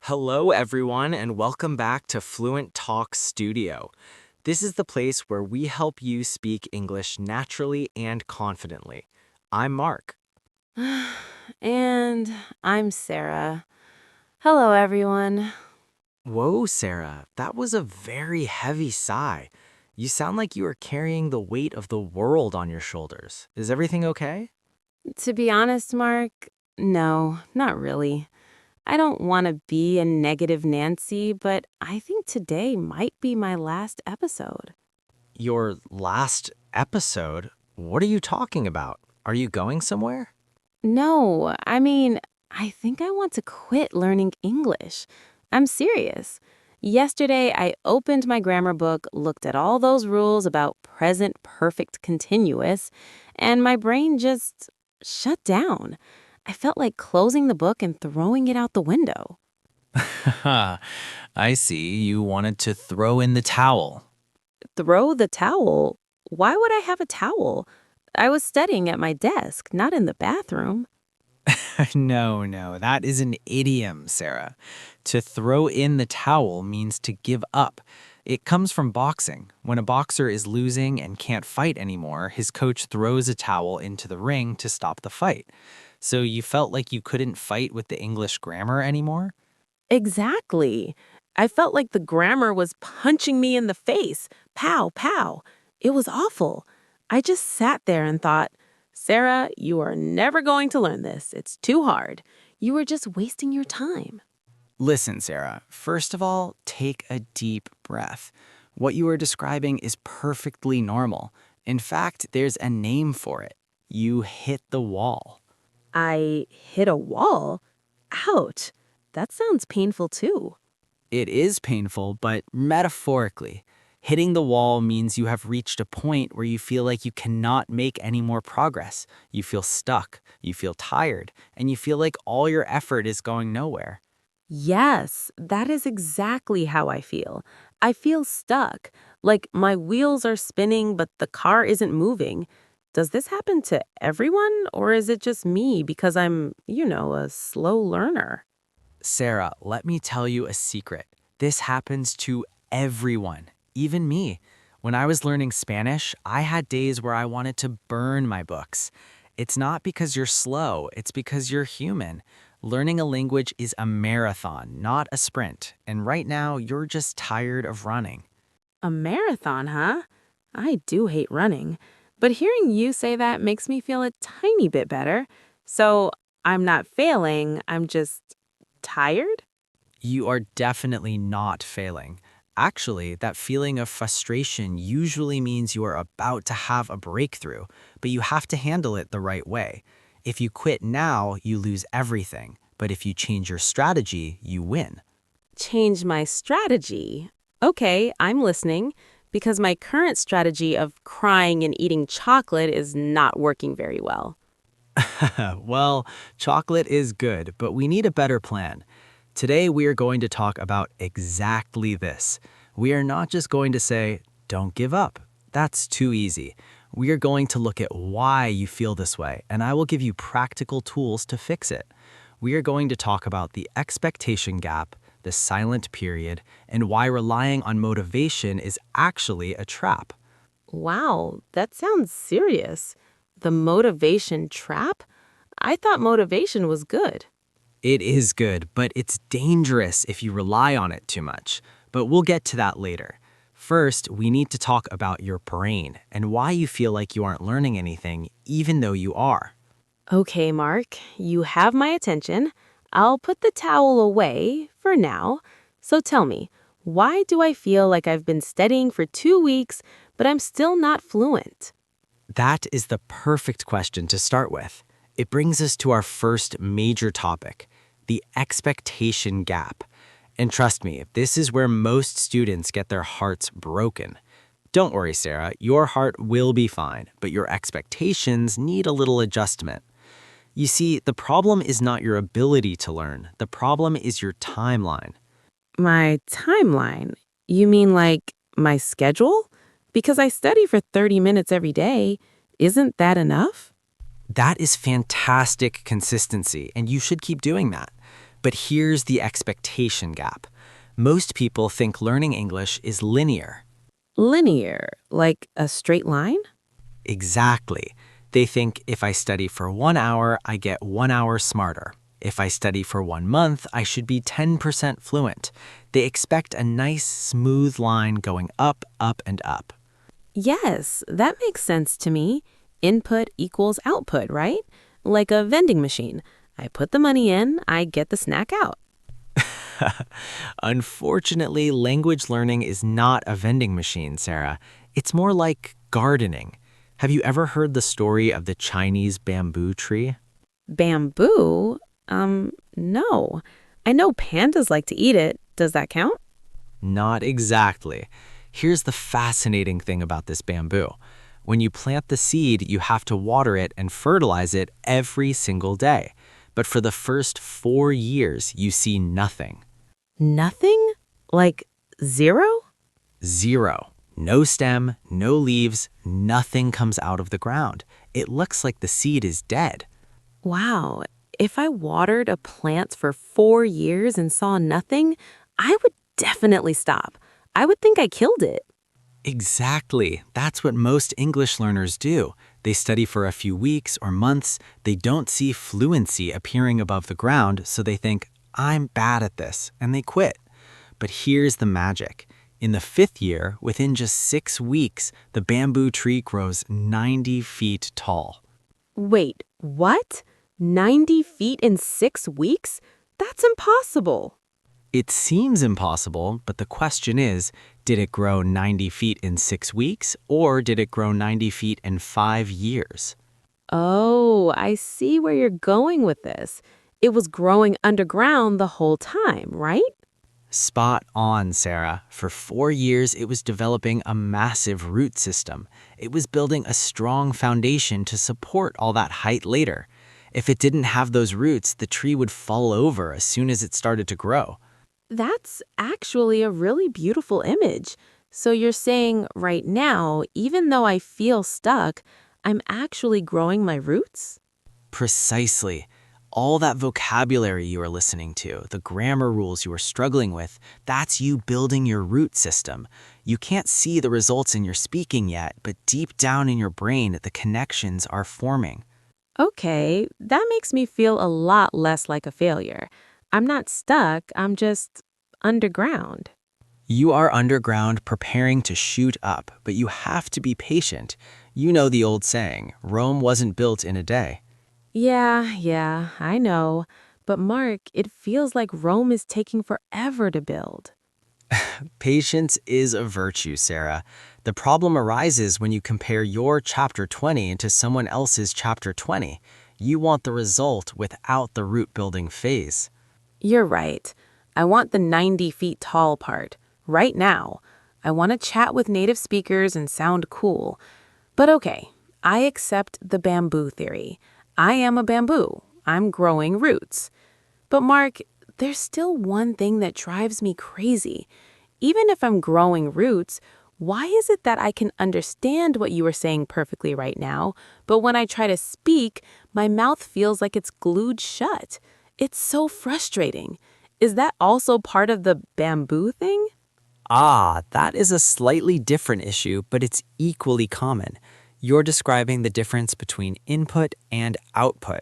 Hello, everyone, and welcome back to Fluent Talk Studio. This is the place where we help you speak English naturally and confidently. I'm Mark. And I'm Sarah. Hello, everyone. Whoa, Sarah, that was a very heavy sigh. You sound like you are carrying the weight of the world on your shoulders. Is everything okay? To be honest, Mark, no, not really. I don't want to be a negative Nancy, but I think today might be my last episode. Your last episode? What are you talking about? Are you going somewhere? No, I think I want to quit learning English. I'm serious. Yesterday, I opened my grammar book, looked at all those rules about present perfect continuous, and my brain just shut down. I felt like closing the book and throwing it out the window. I see. You wanted to throw in the towel. Throw the towel? Why would I have a towel? I was studying at my desk, not in the bathroom. No, that is an idiom, Sarah. To throw in the towel means to give up. It comes from boxing. When a boxer is losing and can't fight anymore, his coach throws a towel into the ring to stop the fight. So you felt like you couldn't fight with the English grammar anymore? Exactly. I felt like the grammar was punching me in the face. Pow, pow. It was awful. I just sat there and thought, Sarah, you are never going to learn this. It's too hard. You are just wasting your time. Listen, Sarah, first of all, take a deep breath. What you are describing is perfectly normal. In fact, there's a name for it. You hit the wall. I hit a wall. Ouch. That sounds painful too. It is painful, but metaphorically. Hitting the wall means you have reached a point where you feel like you cannot make any more progress. You feel stuck, you feel tired, and you feel like all your effort is going nowhere. Yes, that is exactly how I feel. I feel stuck, like my wheels are spinning, but the car isn't moving. Does this happen to everyone, or is it just me because I'm a slow learner? Sarah, let me tell you a secret. This happens to everyone, even me. When I was learning Spanish, I had days where I wanted to burn my books. It's not because you're slow, it's because you're human. Learning a language is a marathon, not a sprint. And right now, you're just tired of running. A marathon, huh? I do hate running, but hearing you say that makes me feel a tiny bit better. So I'm not failing, I'm just tired? You are definitely not failing. Actually, that feeling of frustration usually means you are about to have a breakthrough, but you have to handle it the right way. If you quit now, you lose everything, but if you change your strategy, you win. Change my strategy. Okay, I'm listening because my current strategy of crying and eating chocolate is not working very well. Well, chocolate is good, but we need a better plan. Today, we are going to talk about exactly this. We are not just going to say, don't give up. That's too easy. We are going to look at why you feel this way, and I will give you practical tools to fix it. We are going to talk about the expectation gap, the silent period, and why relying on motivation is actually a trap. Wow, that sounds serious. The motivation trap? I thought motivation was good. It is good, but it's dangerous if you rely on it too much. But we'll get to that later. First, we need to talk about your brain and why you feel like you aren't learning anything, even though you are. Okay, Mark, you have my attention. I'll put the towel away for now. So tell me, why do I feel like I've been studying for 2 weeks, but I'm still not fluent? That is the perfect question to start with. It brings us to our first major topic, the expectation gap. And trust me, this is where most students get their hearts broken. Don't worry, Sarah, your heart will be fine, but your expectations need a little adjustment. You see, the problem is not your ability to learn, the problem is your timeline. My timeline? You mean like my schedule? Because I study for 30 minutes every day. Isn't that enough? That is fantastic consistency, and you should keep doing that. But here's the expectation gap. Most people think learning English is linear. Linear, like a straight line? Exactly. They think if I study for 1 hour, I get 1 hour smarter. If I study for 1 month, I should be 10% fluent. They expect a nice, smooth line going up, up, and up. Yes, that makes sense to me. Input equals output, right? Like a vending machine. I put the money in, I get the snack out. Unfortunately, language learning is not a vending machine, Sarah. It's more like gardening. Have you ever heard the story of the Chinese bamboo tree? Bamboo? No. I know pandas like to eat it. Does that count? Not exactly. Here's the fascinating thing about this bamboo. When you plant the seed, you have to water it and fertilize it every single day. But for the first 4 years, you see nothing. Nothing? Like zero? Zero. No stem, no leaves, nothing comes out of the ground. It looks like the seed is dead. Wow. If I watered a plant for 4 years and saw nothing, I would definitely stop. I would think I killed it. Exactly. That's what most English learners do. They study for a few weeks or months. They don't see fluency appearing above the ground, so they think, I'm bad at this, and they quit. But here's the magic. In the 5th year, within just 6 weeks, the bamboo tree grows 90 feet tall. Wait, what? 90 feet in 6 weeks? That's impossible. It seems impossible, but the question is, did it grow 90 feet in 6 weeks, or did it grow 90 feet in 5 years? Oh, I see where you're going with this. It was growing underground the whole time, right? Spot on, Sarah. For 4 years, it was developing a massive root system. It was building a strong foundation to support all that height later. If it didn't have those roots, the tree would fall over as soon as it started to grow. That's actually a really beautiful image. So you're saying right now, even though I feel stuck, I'm actually growing my roots? Precisely. All that vocabulary you are listening to, the grammar rules you are struggling with, that's you building your root system. You can't see the results in your speaking yet, but deep down in your brain, the connections are forming. Okay, that makes me feel a lot less like a failure. I'm not stuck, I'm just underground. You are underground preparing to shoot up, but you have to be patient. You know the old saying, Rome wasn't built in a day. Yeah, I know. But Mark, it feels like Rome is taking forever to build. Patience is a virtue, Sarah. The problem arises when you compare your chapter 20 to someone else's chapter 20. You want the result without the root building phase. You're right. I want the 90 feet tall part, right now. I want to chat with native speakers and sound cool. But okay, I accept the bamboo theory. I am a bamboo. I'm growing roots. But Mark, there's still one thing that drives me crazy. Even if I'm growing roots, why is it that I can understand what you are saying perfectly right now, but when I try to speak, my mouth feels like it's glued shut? It's so frustrating. Is that also part of the bamboo thing? Ah, that is a slightly different issue, but it's equally common. You're describing the difference between input and output.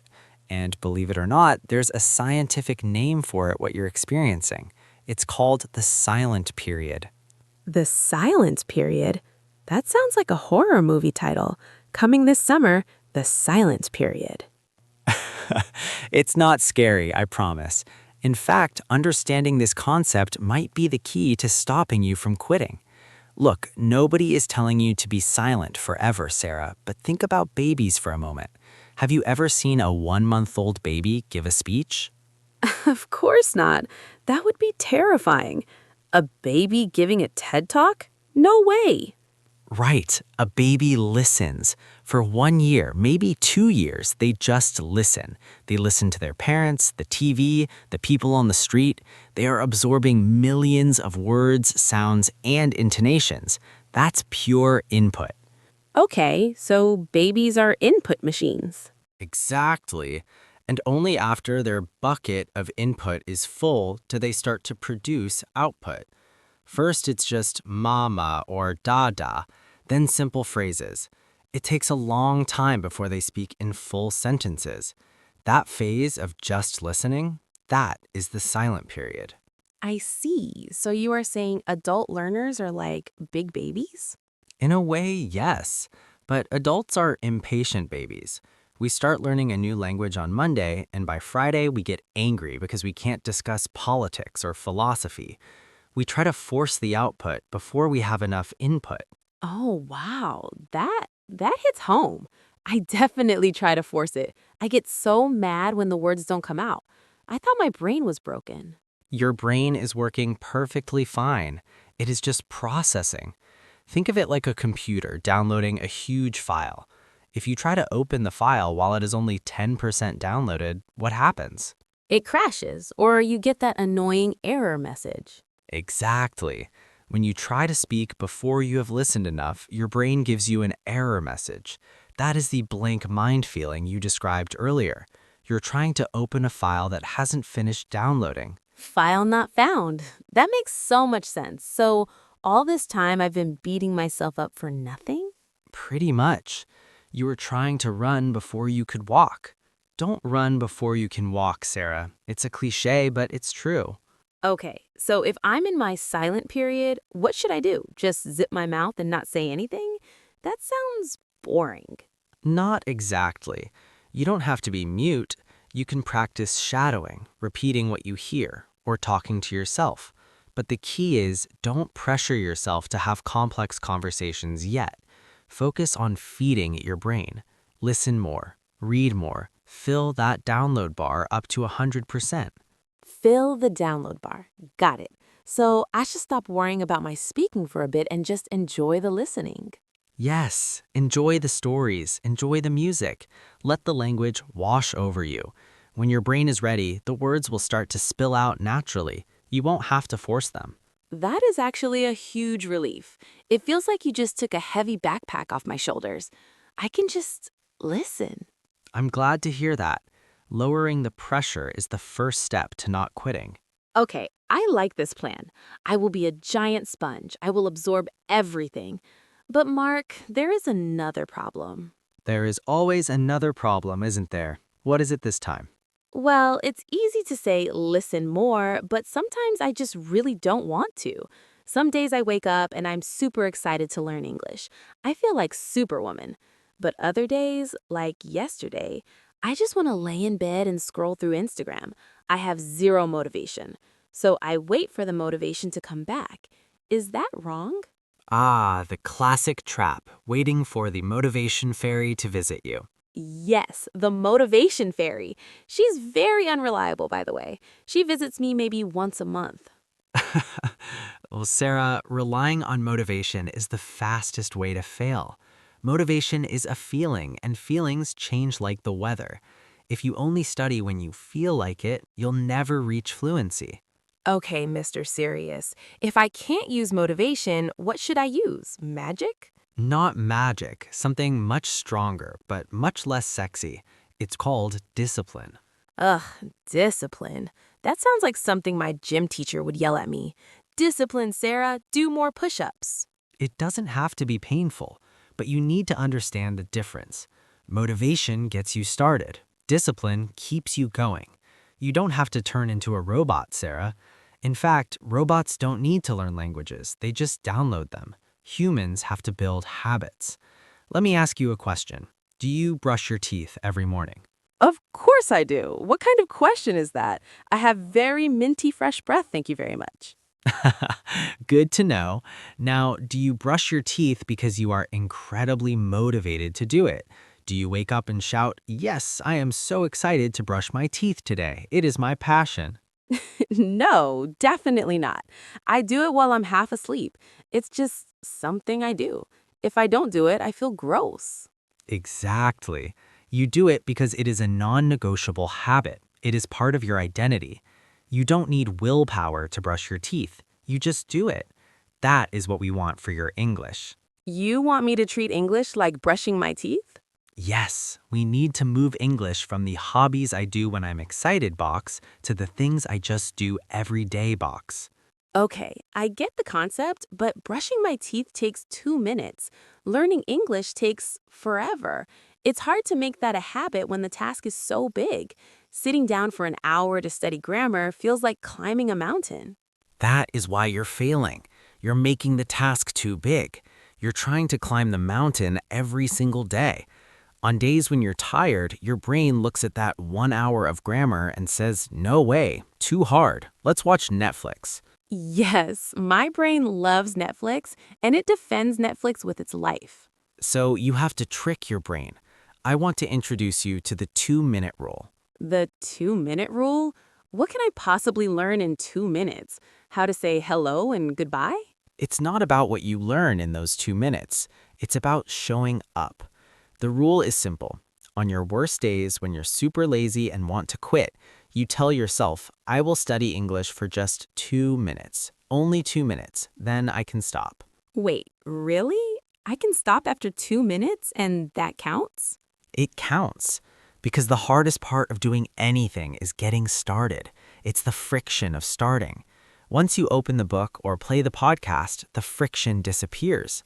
And believe it or not, there's a scientific name for it, what you're experiencing. It's called the silent period. The silence period? That sounds like a horror movie title. Coming this summer, The Silence Period. It's not scary, I promise. In fact, understanding this concept might be the key to stopping you from quitting. Look, nobody is telling you to be silent forever, Sarah, but think about babies for a moment. Have you ever seen a 1-month-old baby give a speech? Of course not. That would be terrifying. A baby giving a TED Talk? No way. Right, a baby listens. For 1 year, maybe 2 years, they just listen. They listen to their parents, the TV, the people on the street. They are absorbing millions of words, sounds, and intonations. That's pure input. Okay, so babies are input machines. Exactly. And only after their bucket of input is full do they start to produce output. First, it's just mama or dada, then simple phrases. It takes a long time before they speak in full sentences. That phase of just listening, that is the silent period. I see. So you are saying adult learners are like big babies? In a way, yes. But adults are impatient babies. We start learning a new language on Monday, and by Friday, we get angry because we can't discuss politics or philosophy. We try to force the output before we have enough input. Oh, wow. That hits home. I definitely try to force it. I get so mad when the words don't come out. I thought my brain was broken. Your brain is working perfectly fine. It is just processing. Think of it like a computer downloading a huge file. If you try to open the file while it is only 10% downloaded, what happens? It crashes, or you get that annoying error message. Exactly. When you try to speak before you have listened enough, your brain gives you an error message. That is the blank mind feeling you described earlier. You're trying to open a file that hasn't finished downloading. File not found. That makes so much sense. So, all this time I've been beating myself up for nothing? Pretty much. You were trying to run before you could walk. Don't run before you can walk, Sarah. It's a cliche, but it's true. Okay, so if I'm in my silent period, what should I do? Just zip my mouth and not say anything? That sounds boring. Not exactly. You don't have to be mute. You can practice shadowing, repeating what you hear, or talking to yourself. But the key is don't pressure yourself to have complex conversations yet. Focus on feeding your brain. Listen more, read more, fill that download bar up to 100%. Fill the download bar. Got it. So I should stop worrying about my speaking for a bit and just enjoy the listening. Yes, enjoy the stories, enjoy the music. Let the language wash over you. When your brain is ready, the words will start to spill out naturally. You won't have to force them. That is actually a huge relief. It feels like you just took a heavy backpack off my shoulders. I can just listen. I'm glad to hear that. Lowering the pressure is the first step to not quitting. Okay, I like this plan. I will be a giant sponge. I will absorb everything. But Mark, there is another problem. There is always another problem, isn't there? What is it this time? Well, it's easy to say listen more, but sometimes I just really don't want to. Some days I wake up and I'm super excited to learn English. I feel like Superwoman. But other days, like yesterday, I just want to lay in bed and scroll through Instagram. I have zero motivation. So I wait for the motivation to come back. Is that wrong? Ah, the classic trap, waiting for the motivation fairy to visit you. Yes, the motivation fairy. She's very unreliable, by the way. She visits me maybe once a month. Well, Sarah, relying on motivation is the fastest way to fail. Motivation is a feeling, and feelings change like the weather. If you only study when you feel like it, you'll never reach fluency. Okay, Mr. Serious. If I can't use motivation, what should I use? Magic? Not magic, something much stronger, but much less sexy. It's called discipline. Ugh, discipline. That sounds like something my gym teacher would yell at me. Discipline, Sarah. Do more push-ups. It doesn't have to be painful, but you need to understand the difference. Motivation gets you started. Discipline keeps you going. You don't have to turn into a robot, Sarah. In fact, robots don't need to learn languages. They just download them. Humans have to build habits. Let me ask you a question. Do you brush your teeth every morning? Of course I do. What kind of question is that? I have very minty fresh breath, thank you very much. Good to know. Now, do you brush your teeth because you are incredibly motivated to do it? Do you wake up and shout, "Yes, I am so excited to brush my teeth today. It is my passion." No, definitely not. I do it while I'm half asleep. It's just something I do. If I don't do it, I feel gross. Exactly. You do it because it is a non-negotiable habit. It is part of your identity. You don't need willpower to brush your teeth. You just do it. That is what we want for your English. You want me to treat English like brushing my teeth? Yes, we need to move English from the hobbies I do when I'm excited box to the things I just do every day box. Okay, I get the concept, but brushing my teeth takes 2 minutes. Learning English takes forever. It's hard to make that a habit when the task is so big. Sitting down for an hour to study grammar feels like climbing a mountain. That is why you're failing. You're making the task too big. You're trying to climb the mountain every single day. On days when you're tired, your brain looks at that 1 hour of grammar and says, no way, too hard. Let's watch Netflix. Yes, my brain loves Netflix, and it defends Netflix with its life. So you have to trick your brain. I want to introduce you to the 2-minute rule. The 2 minute rule? What can I possibly learn in 2 minutes? How to say hello and goodbye? It's not about what you learn in those 2 minutes. It's about showing up. The rule is simple. On your worst days when you're super lazy and want to quit, you tell yourself, I will study English for just 2 minutes. Only 2 minutes. Then I can stop. Wait, really? I can stop after 2 minutes and that counts? It counts. Because the hardest part of doing anything is getting started. It's the friction of starting. Once you open the book or play the podcast, the friction disappears.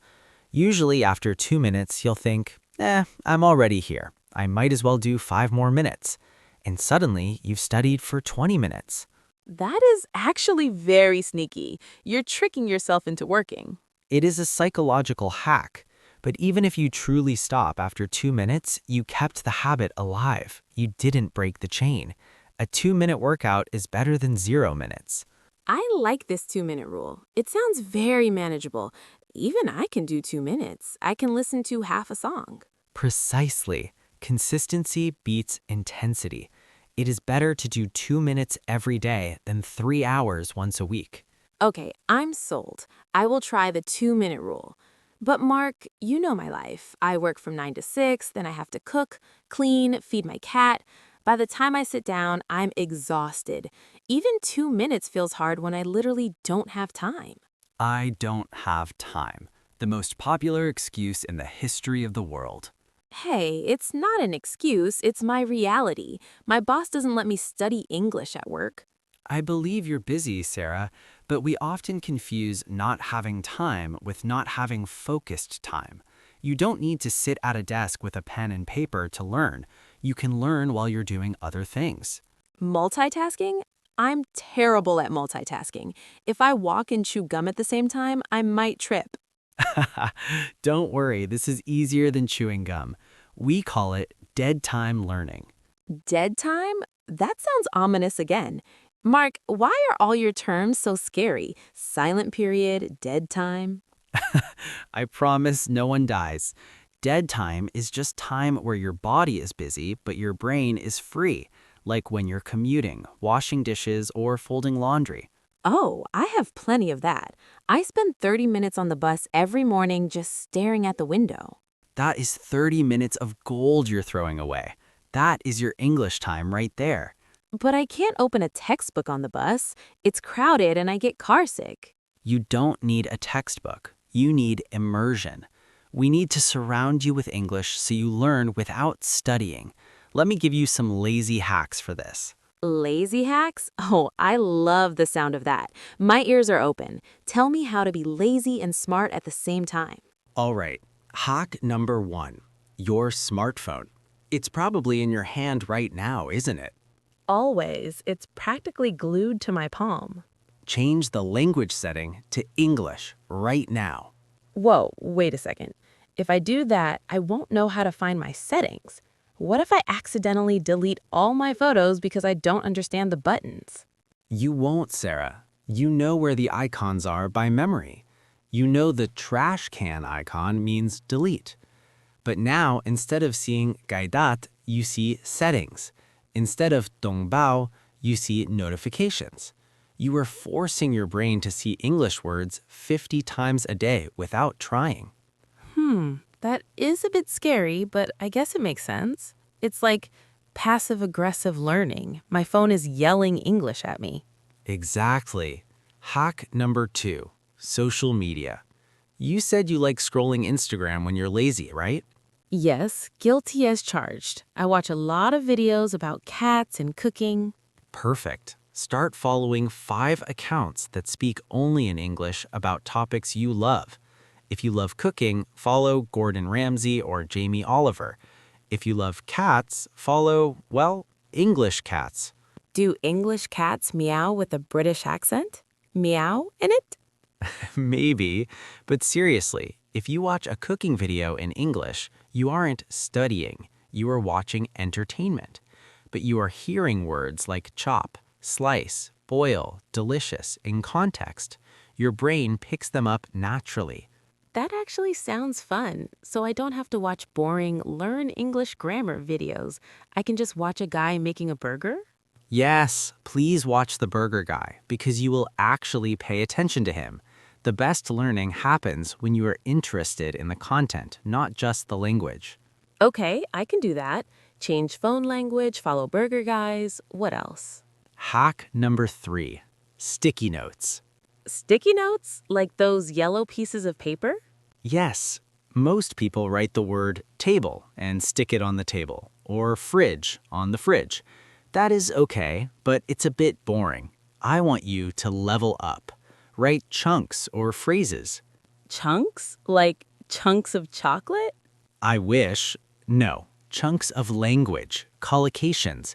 Usually after 2 minutes, you'll think, I'm already here. I might as well do 5 more minutes. And suddenly, you've studied for 20 minutes. That is actually very sneaky. You're tricking yourself into working. It is a psychological hack. But even if you truly stop after 2 minutes, you kept the habit alive. You didn't break the chain. A 2-minute workout is better than 0 minutes. I like this 2 minute rule. It sounds very manageable. Even I can do 2 minutes. I can listen to half a song. Precisely. Consistency beats intensity. It is better to do 2 minutes every day than 3 hours once a week. Okay, I'm sold. I will try the 2 minute rule. But Mark, you know my life. I work from 9 to 6, then I have to cook, clean, feed my cat. By the time I sit down, I'm exhausted. Even 2 minutes feels hard when I literally don't have time. I don't have time. The most popular excuse in the history of the world. Hey, it's not an excuse, it's my reality. My boss doesn't let me study English at work. I believe you're busy, Sarah, but we often confuse not having time with not having focused time. You don't need to sit at a desk with a pen and paper to learn. You can learn while you're doing other things. Multitasking? I'm terrible at multitasking. If I walk and chew gum at the same time, I might trip. Don't worry, this is easier than chewing gum. We call it dead time learning. Dead time? That sounds ominous again. Mark, why are all your terms so scary? Silent period, dead time? I promise no one dies. Dead time is just time where your body is busy, but your brain is free, like when you're commuting, washing dishes, or folding laundry. Oh, I have plenty of that. I spend 30 minutes on the bus every morning just staring at the window. That is 30 minutes of gold you're throwing away. That is your English time right there. But I can't open a textbook on the bus. It's crowded and I get carsick. You don't need a textbook. You need immersion. We need to surround you with English so you learn without studying. Let me give you some lazy hacks for this. Lazy hacks? Oh, I love the sound of that. My ears are open. Tell me how to be lazy and smart at the same time. All right, hack number 1, your smartphone. It's probably in your hand right now, isn't it? Always. It's practically glued to my palm. Change the language setting to English right now. Whoa, wait a second. If I do that, I won't know how to find my settings. What if I accidentally delete all my photos because I don't understand the buttons? You won't, Sarah. You know where the icons are by memory. You know the trash can icon means delete. But now, instead of seeing gaidat, you see settings. Instead of dongbao, you see notifications. You are forcing your brain to see English words 50 times a day without trying. That is a bit scary, but I guess it makes sense. It's like passive-aggressive learning. My phone is yelling English at me. Exactly. Hack number 2, social media. You said you like scrolling Instagram when you're lazy, right? Yes, guilty as charged. I watch a lot of videos about cats and cooking. Perfect. Start following 5 accounts that speak only in English about topics you love. If you love cooking, follow Gordon Ramsay or Jamie Oliver. If you love cats, follow, well, English cats. Do English cats meow with a British accent? Meow in it? Maybe, but seriously, if you watch a cooking video in English, you aren't studying, you are watching entertainment. But you are hearing words like chop, slice, boil, delicious in context. Your brain picks them up naturally. That actually sounds fun, so I don't have to watch boring learn English grammar videos. I can just watch a guy making a burger? Yes, please watch the burger guy because you will actually pay attention to him. The best learning happens when you are interested in the content, not just the language. Okay, I can do that. Change phone language, follow burger guys. What else? Hack number 3, sticky notes. Sticky notes? Like those yellow pieces of paper? Yes, most people write the word table and stick it on the table, or fridge on the fridge. That is okay, but it's a bit boring. I want you to level up. Write chunks or phrases. Chunks? Like chunks of chocolate? I wish. No, chunks of language, collocations.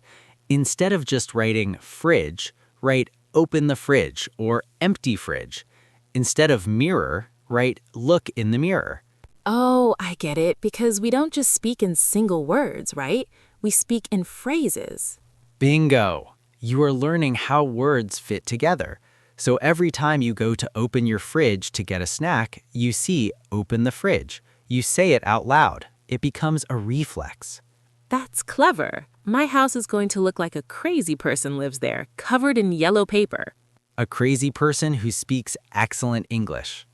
Instead of just writing fridge, write open the fridge or empty fridge. Instead of mirror, write look in the mirror. Oh, I get it, because we don't just speak in single words, right? We speak in phrases. Bingo! You are learning how words fit together. So every time you go to open your fridge to get a snack, you see open the fridge. You say it out loud. It becomes a reflex. That's clever. My house is going to look like a crazy person lives there, covered in yellow paper. A crazy person who speaks excellent English.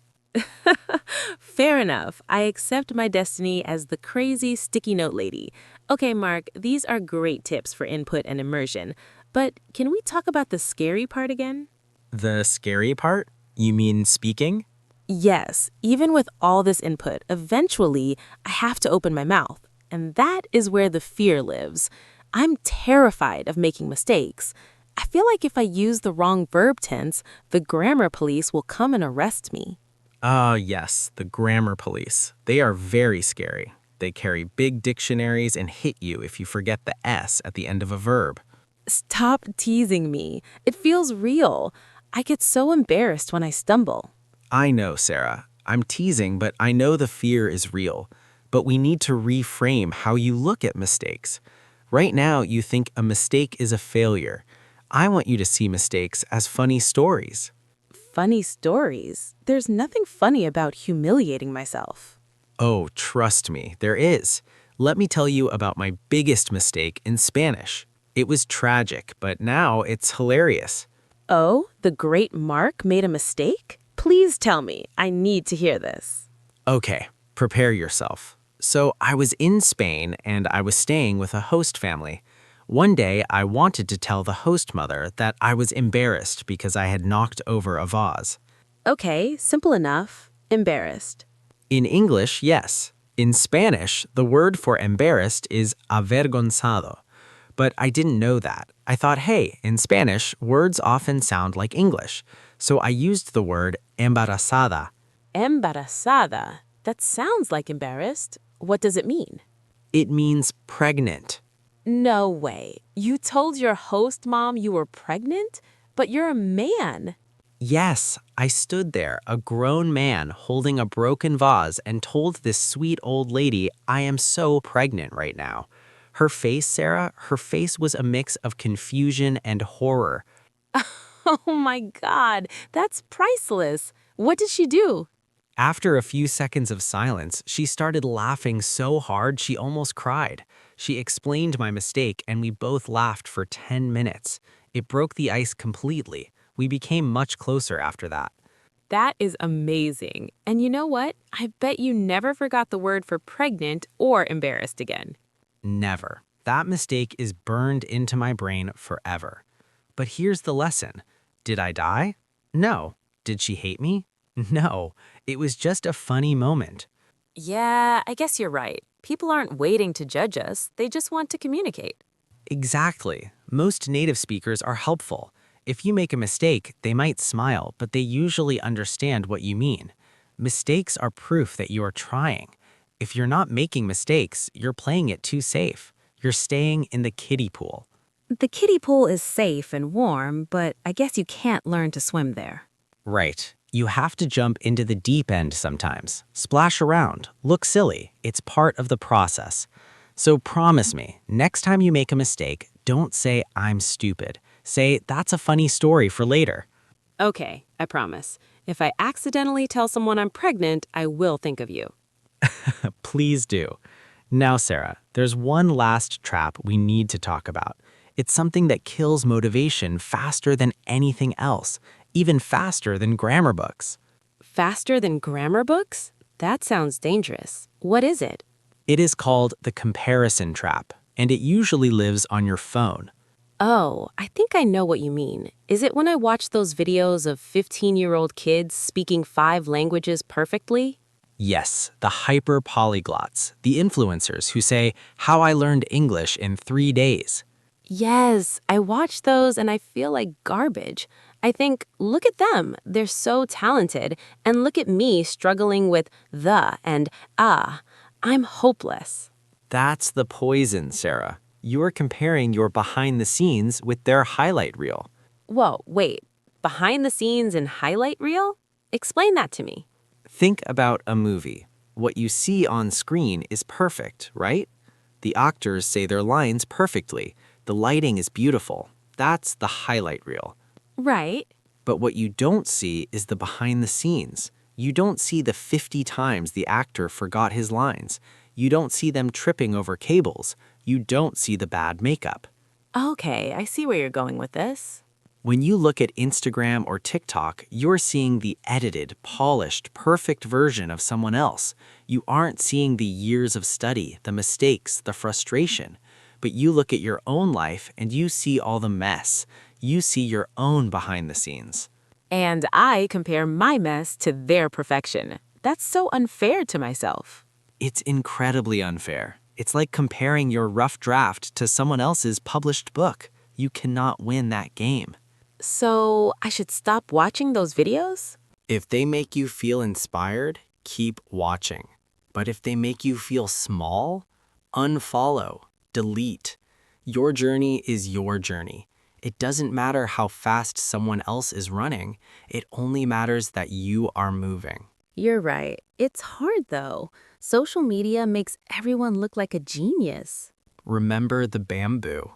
Fair enough. I accept my destiny as the crazy sticky note lady. Okay, Mark, these are great tips for input and immersion. But can we talk about the scary part again? The scary part? You mean speaking? Yes, even with all this input, eventually I have to open my mouth. And that is where the fear lives. I'm terrified of making mistakes. I feel like if I use the wrong verb tense, the grammar police will come and arrest me. Ah, yes, the grammar police. They are very scary. They carry big dictionaries and hit you if you forget the S at the end of a verb. Stop teasing me. It feels real. I get so embarrassed when I stumble. I know, Sarah. I'm teasing, but I know the fear is real. But we need to reframe how you look at mistakes. Right now, you think a mistake is a failure. I want you to see mistakes as funny stories. Funny stories? There's nothing funny about humiliating myself. Oh, trust me, there is. Let me tell you about my biggest mistake in Spanish. It was tragic, but now it's hilarious. Oh, the great Mark made a mistake? Please tell me. I need to hear this. Okay, prepare yourself. So I was in Spain and I was staying with a host family. One day I wanted to tell the host mother that I was embarrassed because I had knocked over a vase. Okay, simple enough. Embarrassed. In English, yes. In Spanish, the word for embarrassed is avergonzado. But I didn't know that. I thought, hey, in Spanish, words often sound like English. So I used the word embarazada. Embarazada. That sounds like embarrassed. What does it mean? It means pregnant. No way. You told your host mom you were pregnant? But you're a man. Yes, I stood there, a grown man holding a broken vase, and told this sweet old lady, I am so pregnant right now. Her face, Sarah, her face was a mix of confusion and horror. Oh my God, that's priceless. What did she do? After a few seconds of silence, she started laughing so hard she almost cried. She explained my mistake, and we both laughed for 10 minutes. It broke the ice completely. We became much closer after that. That is amazing. And you know what? I bet you never forgot the word for pregnant or embarrassed again. Never. That mistake is burned into my brain forever. But here's the lesson. Did I die? No. Did she hate me? No. It was just a funny moment. Yeah, I guess you're right. People aren't waiting to judge us, they just want to communicate. Exactly. Most native speakers are helpful. If you make a mistake, they might smile, but they usually understand what you mean. Mistakes are proof that you are trying. If you're not making mistakes, you're playing it too safe. You're staying in the kiddie pool. The kiddie pool is safe and warm, but I guess you can't learn to swim there. Right. You have to jump into the deep end sometimes. Splash around. Look silly. It's part of the process. So promise me, next time you make a mistake, don't say, I'm stupid. Say, that's a funny story for later. Okay, I promise. If I accidentally tell someone I'm pregnant, I will think of you. Please do. Now, Sarah, there's one last trap we need to talk about. It's something that kills motivation faster than anything else, even faster than grammar books. Faster than grammar books? That sounds dangerous. What is it? It is called the comparison trap, and it usually lives on your phone. Oh, I think I know what you mean. Is it when I watch those videos of 15-year-old kids speaking 5 languages perfectly? Yes, the hyper polyglots, the influencers who say, how I learned English in 3 days. Yes, I watch those and I feel like garbage. I think, look at them, they're so talented, and look at me struggling with the and ah. I'm hopeless. That's the poison, Sarah. You're comparing your behind the scenes with their highlight reel. Whoa, wait, behind the scenes and highlight reel? Explain that to me. Think about a movie. What you see on screen is perfect, right? The actors say their lines perfectly. The lighting is beautiful. That's the highlight reel. Right. But what you don't see is the behind the scenes. You don't see the 50 times the actor forgot his lines. You don't see them tripping over cables. You don't see the bad makeup. Okay, I see where you're going with this. When you look at Instagram or TikTok, you're seeing the edited, polished, perfect version of someone else. You aren't seeing the years of study, the mistakes, the frustration. But you look at your own life and you see all the mess. You see your own behind the scenes. And I compare my mess to their perfection. That's so unfair to myself. It's incredibly unfair. It's like comparing your rough draft to someone else's published book. You cannot win that game. So I should stop watching those videos? If they make you feel inspired, keep watching. But if they make you feel small, unfollow, delete. Your journey is your journey. It doesn't matter how fast someone else is running. It only matters that you are moving. You're right. It's hard though. Social media makes everyone look like a genius. Remember the bamboo.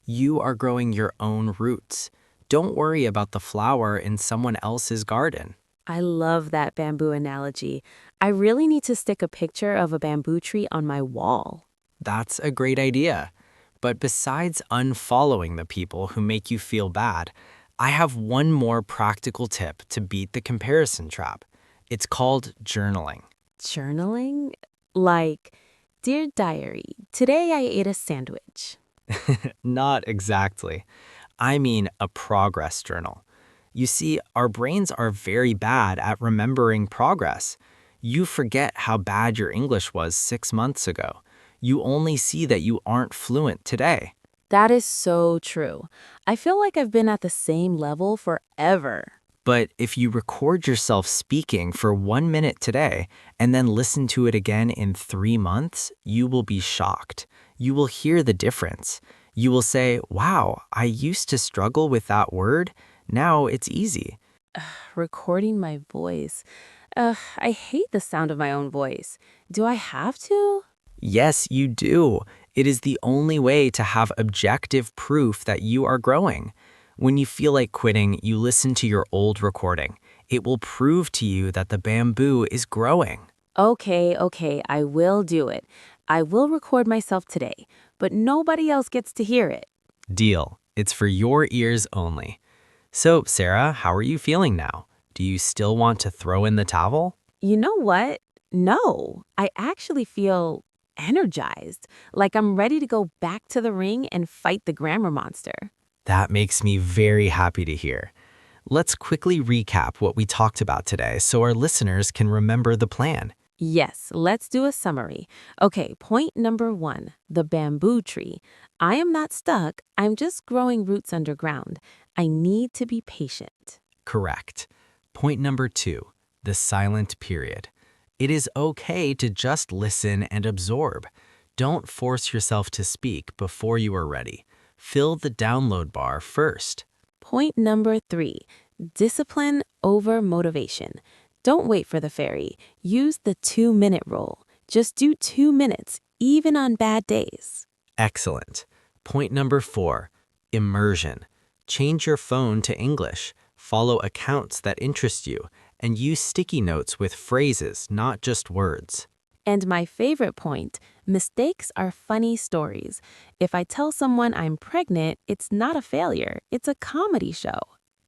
You are growing your own roots. Don't worry about the flower in someone else's garden. I love that bamboo analogy. I really need to stick a picture of a bamboo tree on my wall. That's a great idea. But besides unfollowing the people who make you feel bad, I have one more practical tip to beat the comparison trap. It's called journaling. Journaling? Like, Dear Diary, today I ate a sandwich. Not exactly. I mean a progress journal. You see, our brains are very bad at remembering progress. You forget how bad your English was 6 months ago. You only see that you aren't fluent today. That is so true. I feel like I've been at the same level forever. But if you record yourself speaking for 1 minute today and then listen to it again in 3 months, you will be shocked. You will hear the difference. You will say, wow, I used to struggle with that word. Now it's easy. Recording my voice. I hate the sound of my own voice. Do I have to? Yes, you do. It is the only way to have objective proof that you are growing. When you feel like quitting, you listen to your old recording. It will prove to you that the bamboo is growing. Okay, I will do it. I will record myself today, but nobody else gets to hear it. Deal. It's for your ears only. So, Sarah, how are you feeling now? Do you still want to throw in the towel? You know what? No, I actually feel energized, like I'm ready to go back to the ring and fight the grammar monster. That makes me very happy to hear. Let's quickly recap what we talked about today so our listeners can remember the plan. Yes, let's do a summary. Okay, point number one, the bamboo tree. I am not stuck, I'm just growing roots underground. I need to be patient. Correct. Point number 2, the silent period. It is okay to just listen and absorb. Don't force yourself to speak before you are ready. Fill the download bar first. Point number three, discipline over motivation. Don't wait for the fairy. Use the 2-minute rule. Just do 2 minutes, even on bad days. Excellent. Point number 4, immersion. Change your phone to English. Follow accounts that interest you, and use sticky notes with phrases, not just words. And my favorite point, mistakes are funny stories. If I tell someone I'm pregnant, it's not a failure, it's a comedy show.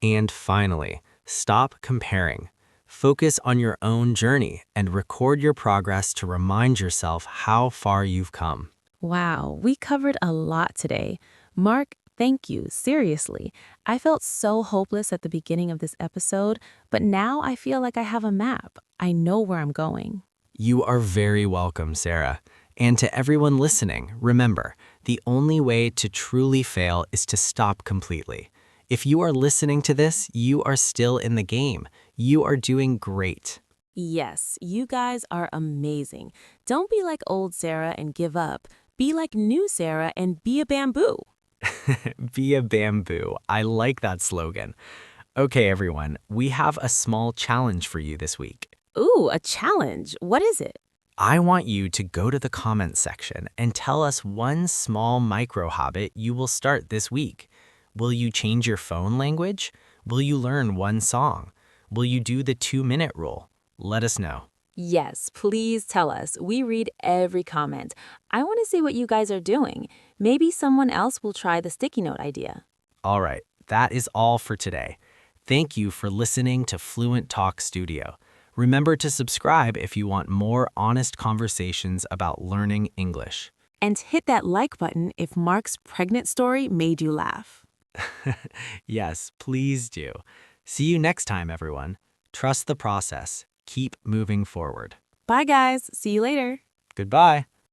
And finally, stop comparing. Focus on your own journey and record your progress to remind yourself how far you've come. Wow, we covered a lot today. Mark, thank you, seriously. I felt so hopeless at the beginning of this episode, but now I feel like I have a map. I know where I'm going. You are very welcome, Sarah. And to everyone listening, remember, the only way to truly fail is to stop completely. If you are listening to this, you are still in the game. You are doing great. Yes, you guys are amazing. Don't be like old Sarah and give up. Be like new Sarah and be a bamboo. Be a bamboo. I like that slogan. Okay, everyone, we have a small challenge for you this week. Ooh, a challenge. What is it? I want you to go to the comments section and tell us one small micro habit you will start this week. Will you change your phone language? Will you learn one song? Will you do the 2-minute rule? Let us know. Yes, please tell us. We read every comment. I want to see what you guys are doing. Maybe someone else will try the sticky note idea. All right, that is all for today. Thank you for listening to Fluent Talk Studio. Remember to subscribe if you want more honest conversations about learning English. And hit that like button if Mark's pregnant story made you laugh. Yes, please do. See you next time, everyone. Trust the process. Keep moving forward. Bye, guys. See you later. Goodbye.